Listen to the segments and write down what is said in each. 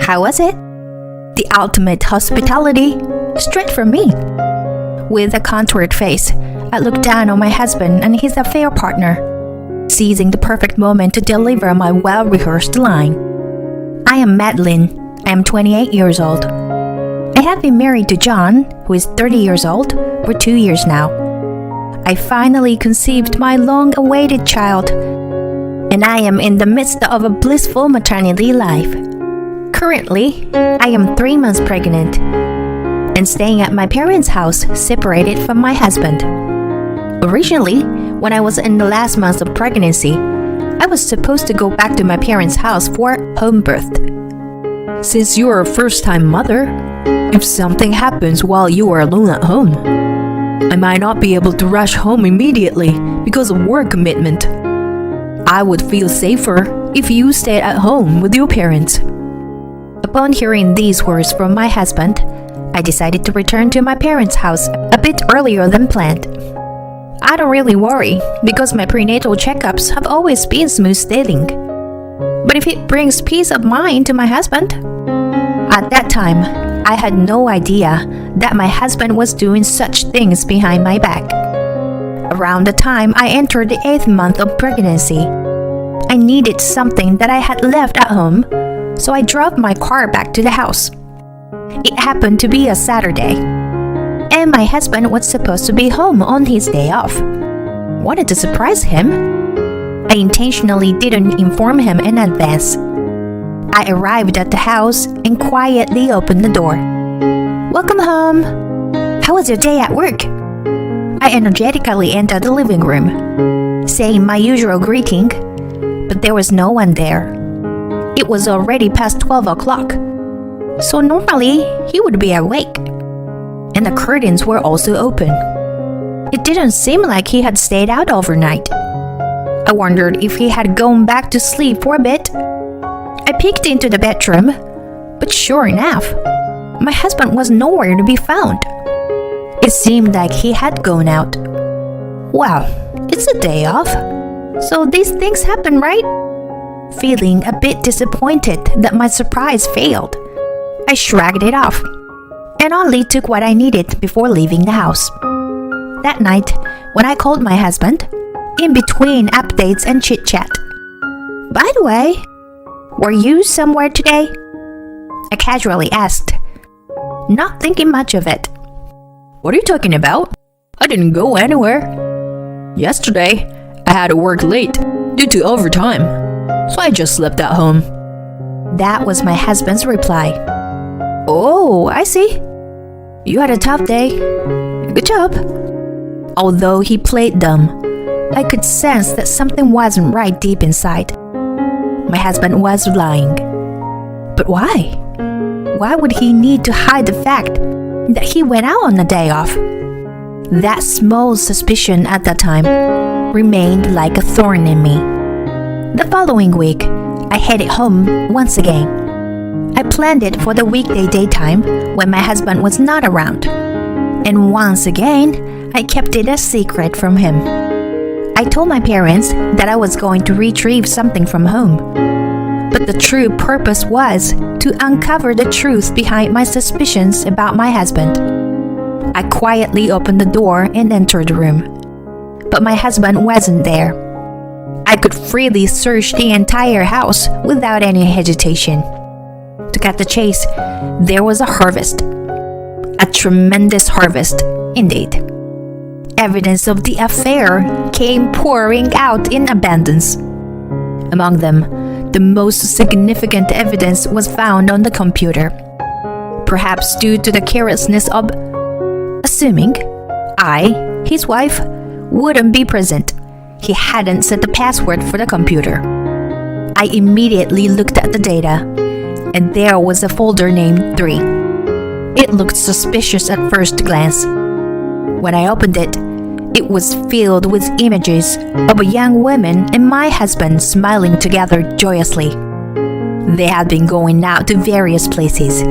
How was it? The ultimate hospitality, straight from me. With a contoured face, I looked down on my husband and his affair partner, seizing the perfect moment to deliver my well-rehearsed line. I am Madeline. I am 28 years old. I have been married to John, who is 30 years old, for 2 years now. I finally conceived my long-awaited child, and I am in the midst of a blissful maternity life. Currently, I am 3 months pregnant and staying at my parents' house, separated from my husband. Originally, when I was in the last months of pregnancy, I was supposed to go back to my parents' house for home birth. Since you are a first-time mother, if something happens while you are alone at home, I might not be able to rush home immediately because of work commitment. I would feel safer if you stayed at home with your parents. Upon hearing these words from my husband, I decided to return to my parents' house a bit earlier than planned. I don't really worry because my prenatal checkups have always been smooth sailing. But if it brings peace of mind to my husband? At that time, I had no idea that my husband was doing such things behind my back. Around the time I entered the 8th month of pregnancy, I needed something that I had left at home, so I drove my car back to the house. It happened to be a Saturday, and my husband was supposed to be home on his day off. Wanted to surprise him? I intentionally didn't inform him in advance. I arrived at the house and quietly opened the door. "Welcome home. How was your day at work?" I energetically entered the living room, saying my usual greeting, but there was no one there. It was already past 12 o'clock, so normally he would be awake. And the curtains were also open. It didn't seem like he had stayed out overnight. I wondered if he had gone back to sleep for a bit. I peeked into the bedroom, but sure enough, my husband was nowhere to be found. It seemed like he had gone out. Well, it's a day off, so these things happen, right? Feeling a bit disappointed that my surprise failed, I shrugged it off and only took what I needed before leaving the house. That night, when I called my husband, in between updates and chit-chat, "By the way, were you somewhere today?" I casually asked, not thinking much of it. "What are you talking about? I didn't go anywhere. Yesterday, I had to work late due to overtime, so I just slept at home." That was my husband's reply. "Oh, I see. You had a tough day. Good job." Although he played dumb, I could sense that something wasn't right deep inside. My husband was lying. But why? Why would he need to hide the fact that he went out on a day off? That small suspicion at that time remained like a thorn in me. The following week, I headed home once again. I planned it for the weekday daytime when my husband was not around. And once again, I kept it a secret from him. I told my parents that I was going to retrieve something from home. But the true purpose was to uncover the truth behind my suspicions about my husband. I quietly opened the door and entered the room. But my husband wasn't there. I could freely search the entire house without any hesitation. To cut the chase, there was a harvest. A tremendous harvest, indeed. Evidence of the affair came pouring out in abundance. Among them, the most significant evidence was found on the computer. Perhaps due to the carelessness of assuming I, his wife, wouldn't be present, he hadn't set the password for the computer. I immediately looked at the data, and there was a folder named 3. It looked suspicious at first glance. When I opened it, it was filled with images of a young woman and my husband smiling together joyously. They had been going out to various places,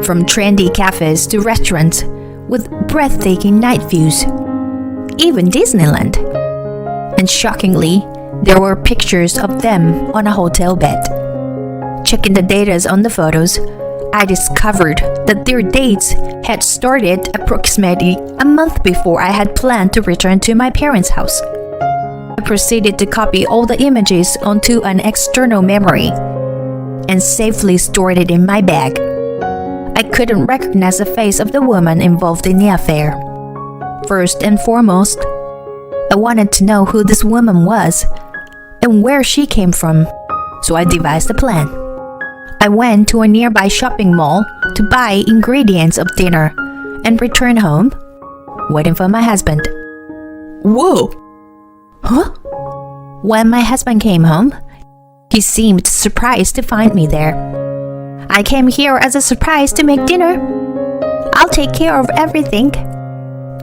from trendy cafes to restaurants with breathtaking night views, even Disneyland. And shockingly, there were pictures of them on a hotel bed. Checking the data on the photos, I discovered that their dates had started approximately a month before I had planned to return to my parents' house. I proceeded to copy all the images onto an external memory and safely stored it in my bag. I couldn't recognize the face of the woman involved in the affair. First and foremost, I wanted to know who this woman was and where she came from, so I devised a plan. I went to a nearby shopping mall to buy ingredients of dinner and returned home, waiting for my husband. Whoa! Huh? When my husband came home, he seemed surprised to find me there. I came here as a surprise to make dinner. I'll take care of everything.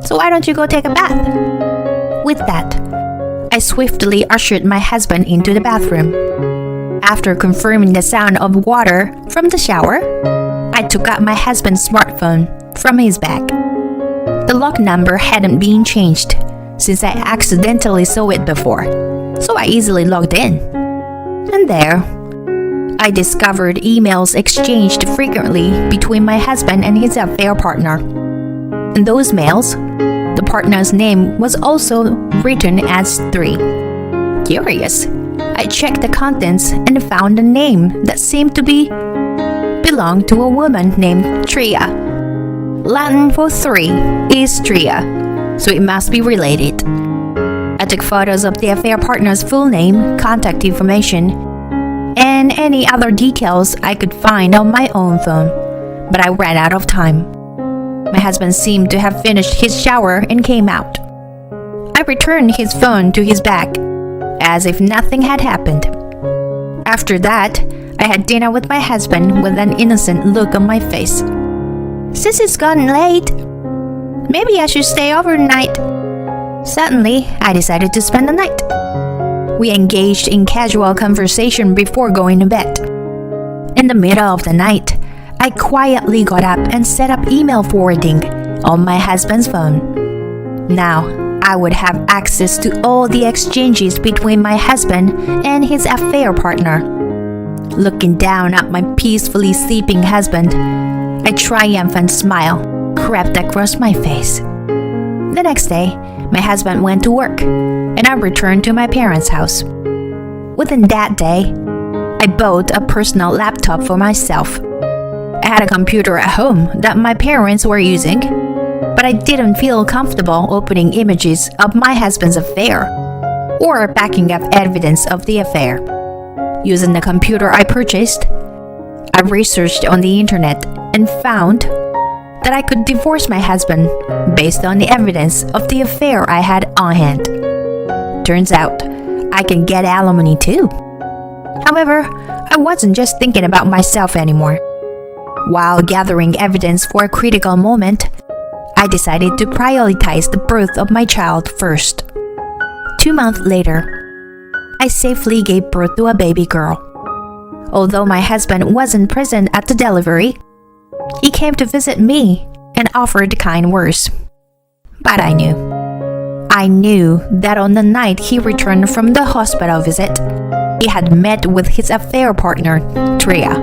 So why don't you go take a bath? With that, I swiftly ushered my husband into the bathroom. After confirming the sound of water from the shower, I took out my husband's smartphone from his bag. The lock number hadn't been changed since I accidentally saw it before, so I easily logged in. And there, I discovered emails exchanged frequently between my husband and his affair partner. In those mails, the partner's name was also written as 3. Curious, I checked the contents and found a name that seemed to belong to a woman named Tria. Latin for 3 is Tria, so it must be related. I took photos of the affair partner's full name, contact information, and any other details I could find on my own phone, but I ran out of time. My husband seemed to have finished his shower and came out. I returned his phone to his bag, as if nothing had happened. After that, I had dinner with my husband with an innocent look on my face. Since it's gotten late, maybe I should stay overnight. Suddenly, I decided to spend the night. We engaged in casual conversation before going to bed. In the middle of the night, I quietly got up and set up email forwarding on my husband's phone. Now, I would have access to all the exchanges between my husband and his affair partner. Looking down at my peacefully sleeping husband, a triumphant smile crept across my face. The next day, my husband went to work, and I returned to my parents' house. Within that day, I bought a personal laptop for myself. I had a computer at home that my parents were using, but I didn't feel comfortable opening images of my husband's affair or backing up evidence of the affair. Using the computer I purchased, I researched on the internet and found that I could divorce my husband based on the evidence of the affair I had on hand. Turns out, I can get alimony too. However, I wasn't just thinking about myself anymore. While gathering evidence for a critical moment, I decided to prioritize the birth of my child first. 2 months later, I safely gave birth to a baby girl. Although my husband wasn't present at the delivery, he came to visit me and offered kind words. But I knew that on the night he returned from the hospital visit, he had met with his affair partner, Tria.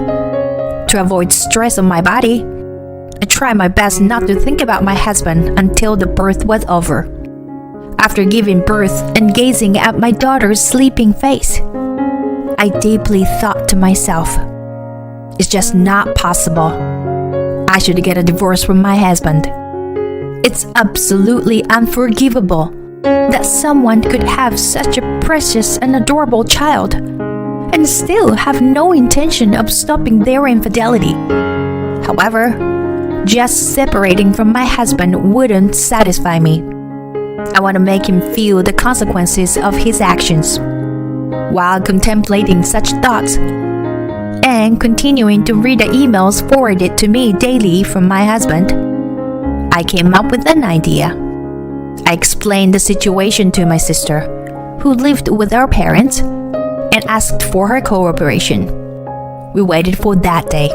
To avoid stress on my body, I tried my best not to think about my husband until the birth was over. After giving birth and gazing at my daughter's sleeping face, I deeply thought to myself, it's just not possible. I should get a divorce from my husband. It's absolutely unforgivable that someone could have such a precious and adorable child and still have no intention of stopping their infidelity. However, just separating from my husband wouldn't satisfy me. I want to make him feel the consequences of his actions. While contemplating such thoughts and continuing to read the emails forwarded to me daily from my husband, I came up with an idea. I explained the situation to my sister, who lived with our parents, and asked for her cooperation. We waited for that day.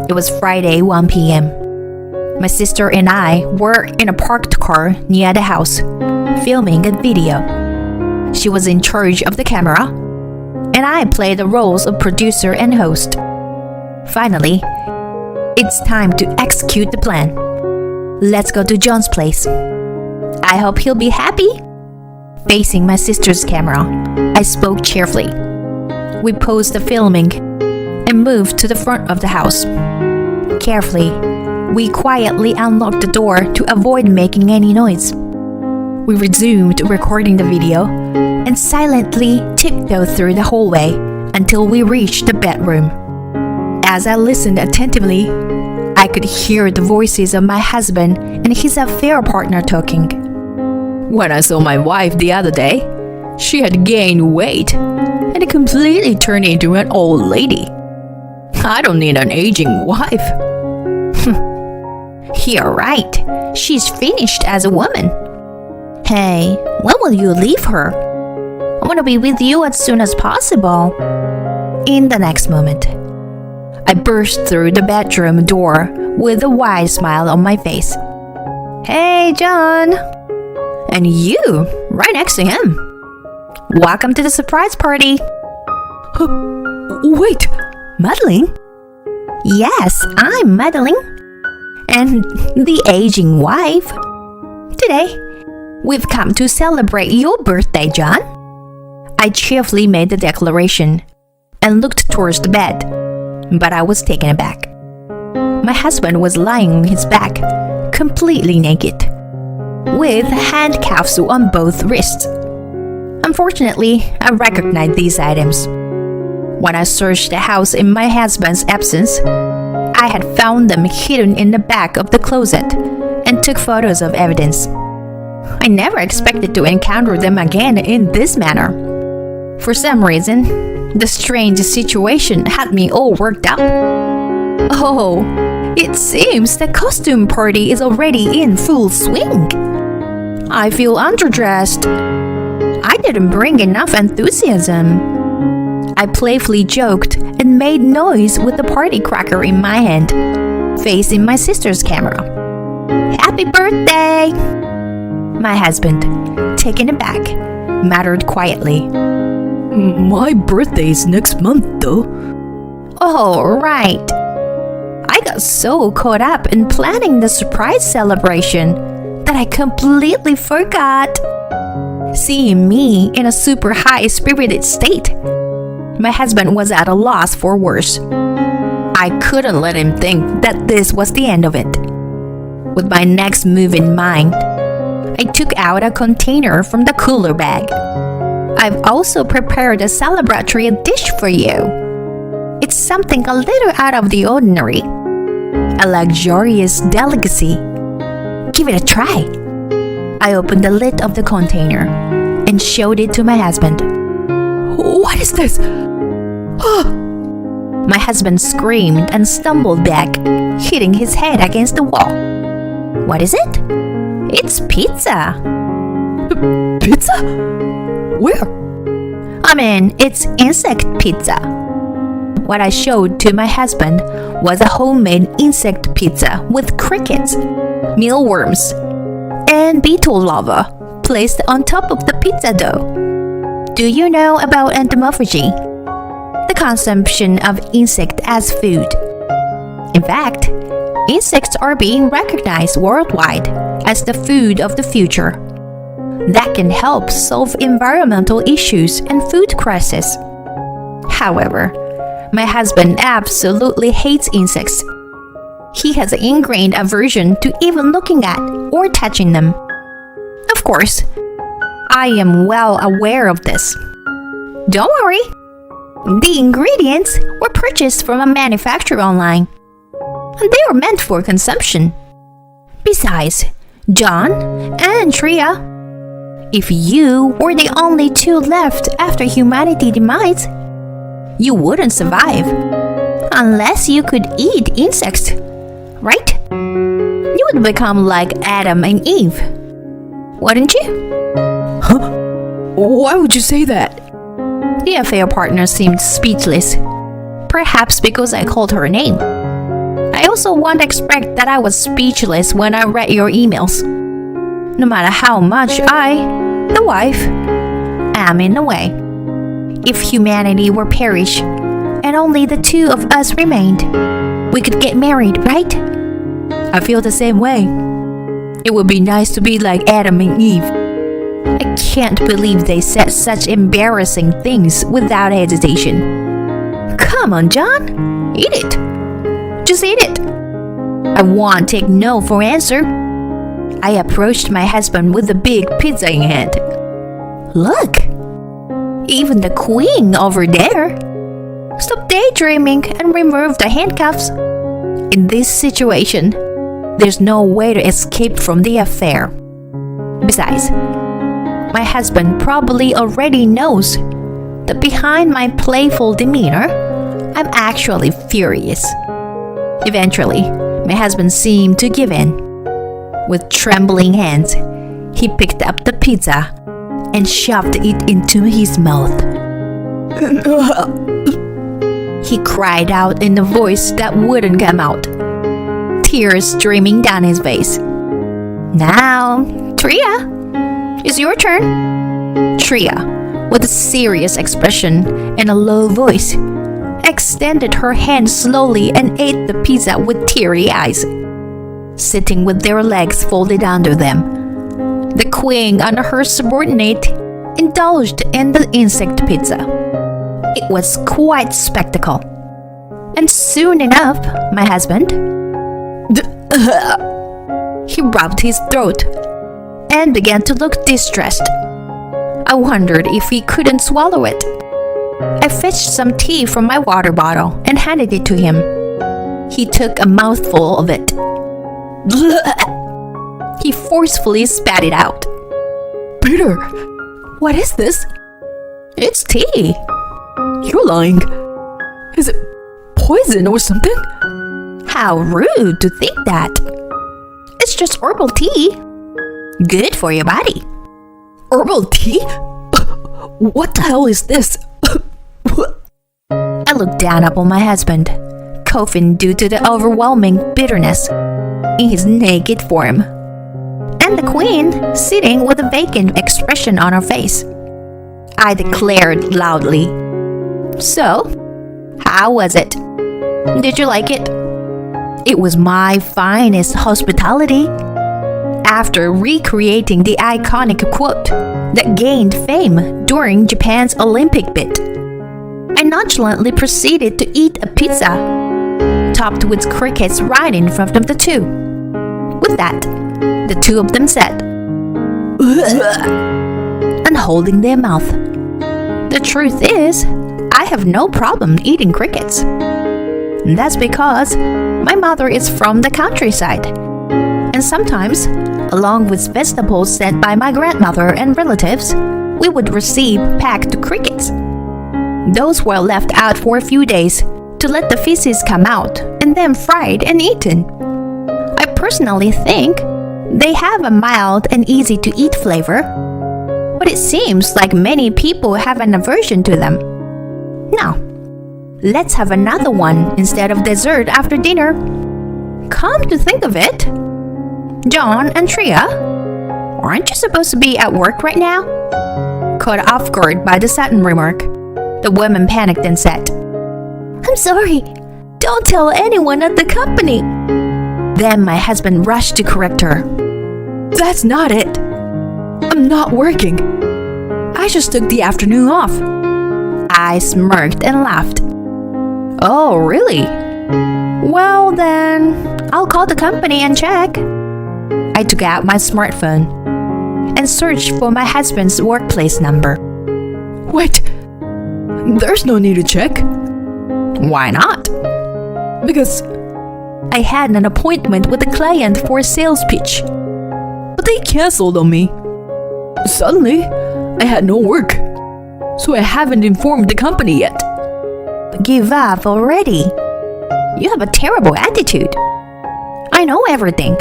It was Friday, 1 p.m. My sister and I were in a parked car near the house, filming a video. She was in charge of the camera, and I play the roles of producer and host. Finally, it's time to execute the plan. Let's go to John's place. I hope he'll be happy. Facing my sister's camera, I spoke cheerfully. We paused the filming and moved to the front of the house. Carefully, we quietly unlocked the door to avoid making any noise. We resumed recording the video and silently tiptoed through the hallway until we reached the bedroom. As I listened attentively, I could hear the voices of my husband and his affair partner talking. When I saw my wife the other day, she had gained weight and completely turned into an old lady. I don't need an aging wife. You're right. She's finished as a woman. Hey, when will you leave her? I want to be with you as soon as possible. In the next moment, I burst through the bedroom door with a wide smile on my face. Hey, John! And you, right next to him. Welcome to the surprise party. Wait, Madeline? Yes, I'm Madeline. And the aging wife. Today, we've come to celebrate your birthday, John. I cheerfully made the declaration and looked towards the bed, but I was taken aback. My husband was lying on his back, completely naked, with handcuffs on both wrists. Unfortunately, I recognized these items. When I searched the house in my husband's absence, I had found them hidden in the back of the closet and took photos of evidence. I never expected to encounter them again in this manner. For some reason, the strange situation had me all worked up. Oh, it seems the costume party is already in full swing. I feel underdressed. I didn't bring enough enthusiasm. I playfully joked and made noise with the party cracker in my hand, facing my sister's camera. Happy birthday! My husband, taken aback, muttered quietly. My birthday is next month, though. Oh, right. I got so caught up in planning the surprise celebration that I completely forgot. Seeing me in a super high-spirited state, my husband was at a loss for words. I couldn't let him think that this was the end of it. With my next move in mind, I took out a container from the cooler bag. I've also prepared a celebratory dish for you. It's something a little out of the ordinary. A luxurious delicacy. Give it a try. I opened the lid of the container and showed it to my husband. What is this? My husband screamed and stumbled back, hitting his head against the wall. What is it? It's pizza. Pizza? Where? I mean, it's insect pizza. What I showed to my husband was a homemade insect pizza with crickets, mealworms, and beetle larvae placed on top of the pizza dough. Do you know about entomophagy? The consumption of insects as food. In fact, insects are being recognized worldwide as the food of the future that can help solve environmental issues and food crisis. However, my husband absolutely hates insects. He has an ingrained aversion to even looking at or touching them. Of course, I am well aware of this. Don't worry. The ingredients were purchased from a manufacturer online, and they are meant for consumption. Besides, John and Tria, if you were the only two left after humanity's demise, you wouldn't survive unless you could eat insects, right? You would become like Adam and Eve, wouldn't you? Huh? Why would you say that? The affair partner seemed speechless, perhaps because I called her name. I also won't expect that I was speechless when I read your emails. No matter how much I, the wife, am in the way. If humanity were perish and only the two of us remained, we could get married, right? I feel the same way. It would be nice to be like Adam and Eve. I can't believe they said such embarrassing things without hesitation. Come on, John. Eat it. Just eat it. I won't take no for answer. I approached my husband with a big pizza in hand. Look. Even the queen over there. Stop daydreaming and remove the handcuffs. In this situation, there's no way to escape from the affair. Besides, my husband probably already knows that behind my playful demeanor, I'm actually furious. Eventually, my husband seemed to give in. With trembling hands, he picked up the pizza and shoved it into his mouth. He cried out in a voice that wouldn't come out, tears streaming down his face. Now, Tria, it's your turn. Tria, with a serious expression and a low voice, extended her hand slowly and ate the pizza with teary eyes. Sitting with their legs folded under them, the queen and her subordinate indulged in the insect pizza. It was quite spectacle. And soon enough, my husband, he rubbed his throat and began to look distressed. I wondered if he couldn't swallow it. I fetched some tea from my water bottle and handed it to him. He took a mouthful of it. He forcefully spat it out. Peter, what is this? It's tea. You're lying. Is it poison or something? How rude to think that. It's just herbal tea. Good for your body. Herbal tea? What the hell is this? I looked down upon my husband, coughing due to the overwhelming bitterness in his naked form, and the queen sitting with a vacant expression on her face. I declared loudly, "So, how was it? Did you like it?" It was my finest hospitality. After recreating the iconic quote that gained fame during Japan's Olympic bid, I nonchalantly proceeded to eat a pizza, topped with crickets right in front of the two. With that, the two of them said, and holding their mouth. The truth is, I have no problem eating crickets. That's because my mother is from the countryside, and sometimes, along with vegetables sent by my grandmother and relatives, we would receive packed crickets. Those were left out for a few days to let the feces come out and then fried and eaten. I personally think they have a mild and easy to eat flavor, but it seems like many people have an aversion to them. Now, let's have another one instead of dessert after dinner. Come to think of it, John and Tria, aren't you supposed to be at work right now? Caught off guard by the sudden remark, the woman panicked and said, "I'm sorry, don't tell anyone at the company." Then my husband rushed to correct her. That's not it. I'm not working. I just took the afternoon off. I smirked and laughed. Oh, really? Well then, I'll call the company and check. I took out my smartphone and searched for my husband's workplace number. Wait, there's no need to check. Why not? Because I had an appointment with a client for a sales pitch, but they canceled on me. Suddenly, I had no work, so I haven't informed the company yet. Give up already. You have a terrible attitude. I know everything.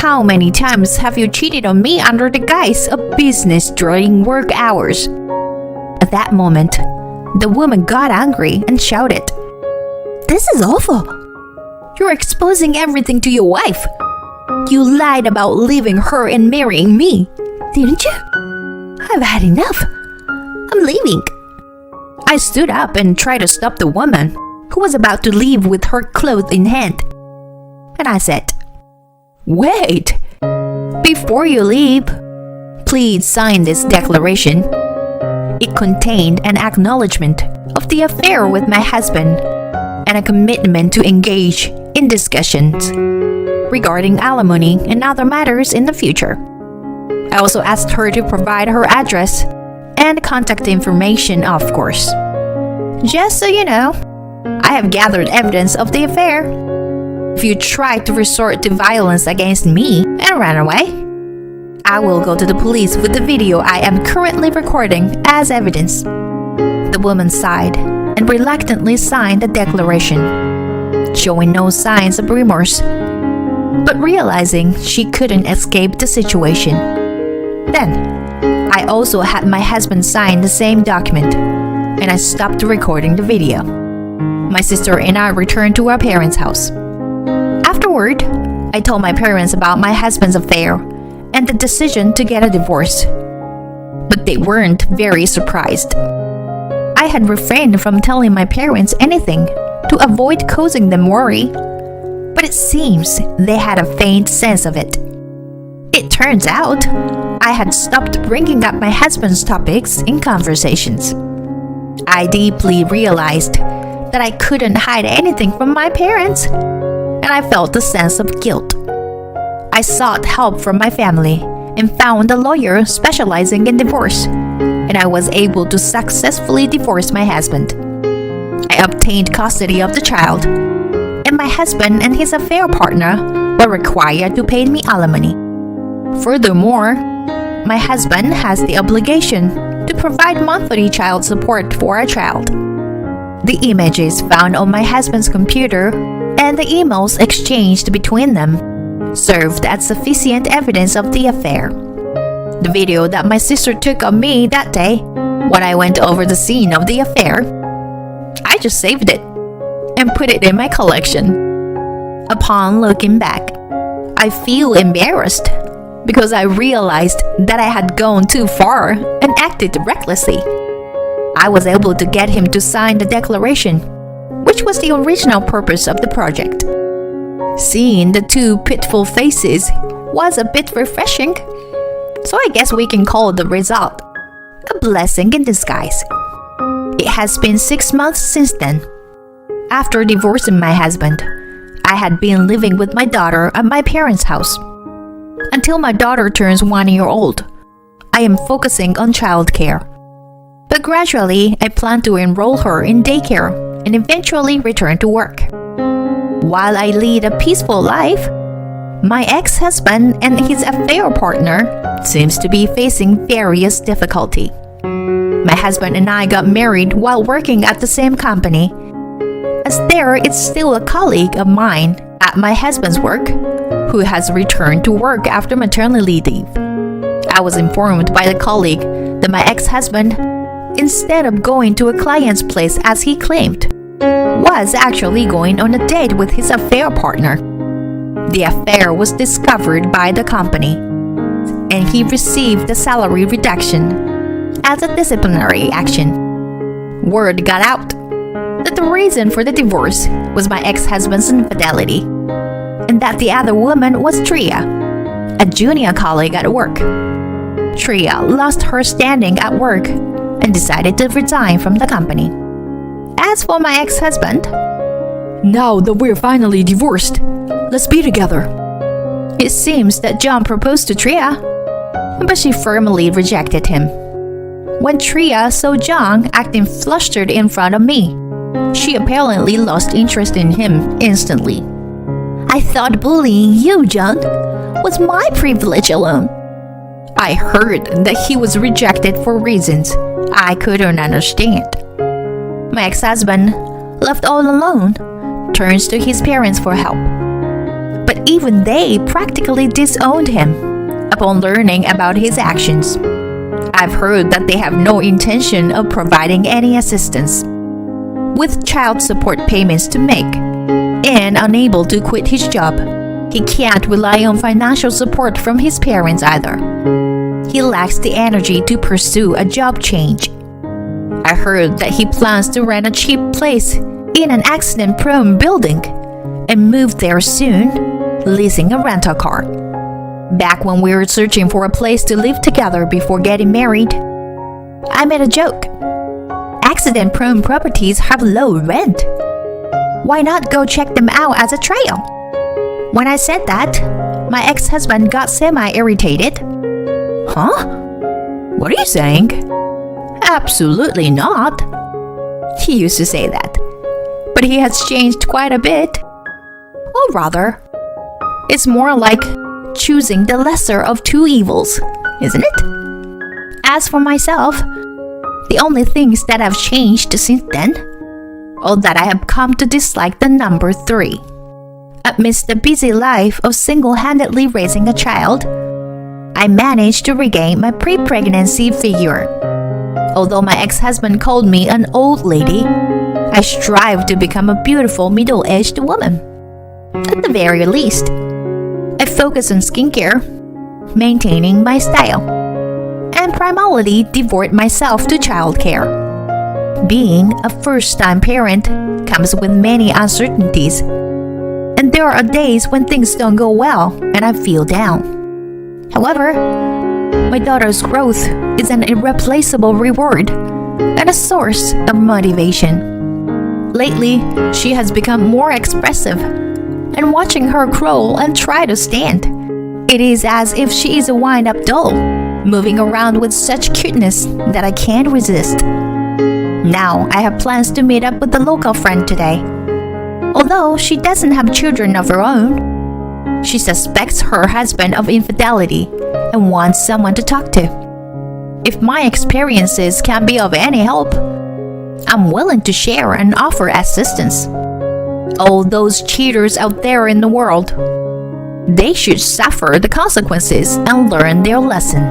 How many times have you cheated on me under the guise of business during work hours? At that moment, the woman got angry and shouted, "This is awful. You're exposing everything to your wife. You lied about leaving her and marrying me, didn't you? I've had enough. I'm leaving." I stood up and tried to stop the woman, who was about to leave with her clothes in hand. And I said, "Wait! Before you leave, please sign this declaration." It contained an acknowledgement of the affair with my husband and a commitment to engage in discussions regarding alimony and other matters in the future. I also asked her to provide her address and contact information, of course. Just so you know, I have gathered evidence of the affair. If you try to resort to violence against me and run away, I will go to the police with the video I am currently recording as evidence. The woman sighed and reluctantly signed the declaration, showing no signs of remorse, but realizing she couldn't escape the situation. Then, I also had my husband sign the same document, and I stopped recording the video. My sister and I returned to our parents' house. Afterward, I told my parents about my husband's affair and the decision to get a divorce. But they weren't very surprised. I had refrained from telling my parents anything to avoid causing them worry, but it seems they had a faint sense of it. It turns out, I had stopped bringing up my husband's topics in conversations. I deeply realized that I couldn't hide anything from my parents, and I felt a sense of guilt. I sought help from my family and found a lawyer specializing in divorce, and I was able to successfully divorce my husband. I obtained custody of the child, and my husband and his affair partner were required to pay me alimony. Furthermore, my husband has the obligation to provide monthly child support for our child. The images found on my husband's computer and the emails exchanged between them served as sufficient evidence of the affair. The video that my sister took of me that day, when I went over the scene of the affair, I just saved it and put it in my collection. Upon looking back, I feel embarrassed because I realized that I had gone too far and acted recklessly. I was able to get him to sign the declaration, which was the original purpose of the project. Seeing the two pitiful faces was a bit refreshing, so I guess we can call the result a blessing in disguise. It has been 6 months since then. After divorcing my husband, I had been living with my daughter at my parents' house. Until my daughter turns 1 year old, I am focusing on childcare. But gradually, I plan to enroll her in daycare and eventually return to work. While I lead a peaceful life, my ex-husband and his affair partner seems to be facing various difficulty. My husband and I got married while working at the same company, as there is still a colleague of mine at my husband's work who has returned to work after maternity leave. I was informed by the colleague that my ex-husband, instead of going to a client's place as he claimed, was actually going on a date with his affair partner. The affair was discovered by the company, and he received a salary reduction as a disciplinary action. Word got out that the reason for the divorce was my ex-husband's infidelity, and that the other woman was Tria, a junior colleague at work. Tria lost her standing at work and decided to resign from the company. As for my ex-husband, Now that we're finally divorced, let's be together. it seems that John proposed to Tria, but she firmly rejected him. When Tria saw John acting flustered in front of me, she apparently lost interest in him instantly. I thought bullying you, John, was my privilege alone. I heard that he was rejected for reasons I couldn't understand. My ex-husband, left all alone, turns to his parents for help. But even they practically disowned him upon learning about his actions. I've heard that they have no intention of providing any assistance. With child support payments to make and unable to quit his job, he can't rely on financial support from his parents either. He lacks the energy to pursue a job change. I heard that he plans to rent a cheap place in an accident-prone building and move there soon, leasing a rental car. Back when we were searching for a place to live together before getting married, I made a joke. Accident-prone properties have low rent. Why not go check them out as a trial? When I said that, my ex-husband got semi-irritated. Huh? What are you saying? Absolutely not. He used to say that, but he has changed quite a bit. Or rather, it's more like choosing the lesser of two evils, isn't it? As for myself, the only things that have changed since then are that I have come to dislike the number 3. Amidst the busy life of single-handedly raising a child, I managed to regain my pre-pregnancy figure. Although my ex-husband called me an old lady, I strive to become a beautiful middle-aged woman. At the very least, I focus on skincare, maintaining my style, and primarily devote myself to childcare. Being a first-time parent comes with many uncertainties, and there are days when things don't go well and I feel down. However, my daughter's growth is an irreplaceable reward and a source of motivation. Lately, she has become more expressive, and watching her crawl and try to stand, it is as if she is a wind-up doll, moving around with such cuteness that I can't resist. Now, I have plans to meet up with a local friend today. Although she doesn't have children of her own, she suspects her husband of infidelity and wants someone to talk to. If my experiences can be of any help, I'm willing to share and offer assistance. All those cheaters out there in the world, they should suffer the consequences and learn their lesson.